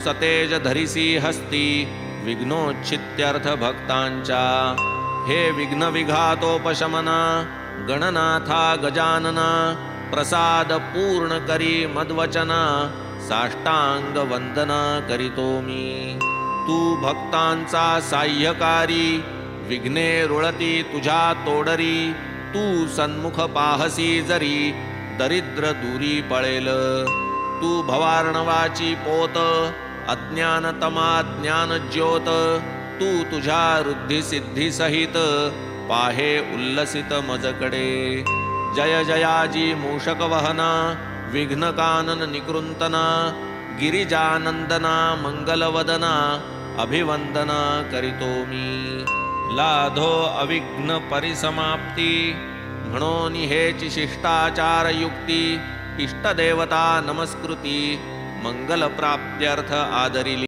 सतेज धरिसी हस्ती विघ्नोच्छित्यर्थ भक्तांच्या। हे विघ्न विघातोपशमना गणनाथा गजानना प्रसाद पूर्ण करी मद्वचना साष्टांग वंदना करीतो मी। तू भक्तांचा साह्यकारी विघ्ने रुळती तुझ्या तोडरी। तू सन्मुख पाहसी जरी दरिद्र दूरी पळेल। तू भवार्णवाची पोत अज्ञानतमा ज्ञान ज्योत। तू तुझ्या रुद्धी सिद्धी सहित पाहे उल्लसित मजकडे। जय जयाजी मूषक वहना विघ्न कानन निकृंतना गिरिजानंदना मंगलवदना अभिवंदना करीतो मी। लाधो अविघ्न परिसमाप्ती म्हणून हेची शिष्टाचार युक्ती। इष्टदेवता नमस्कृती मंगल प्राप्त्यर्थ आदरिली।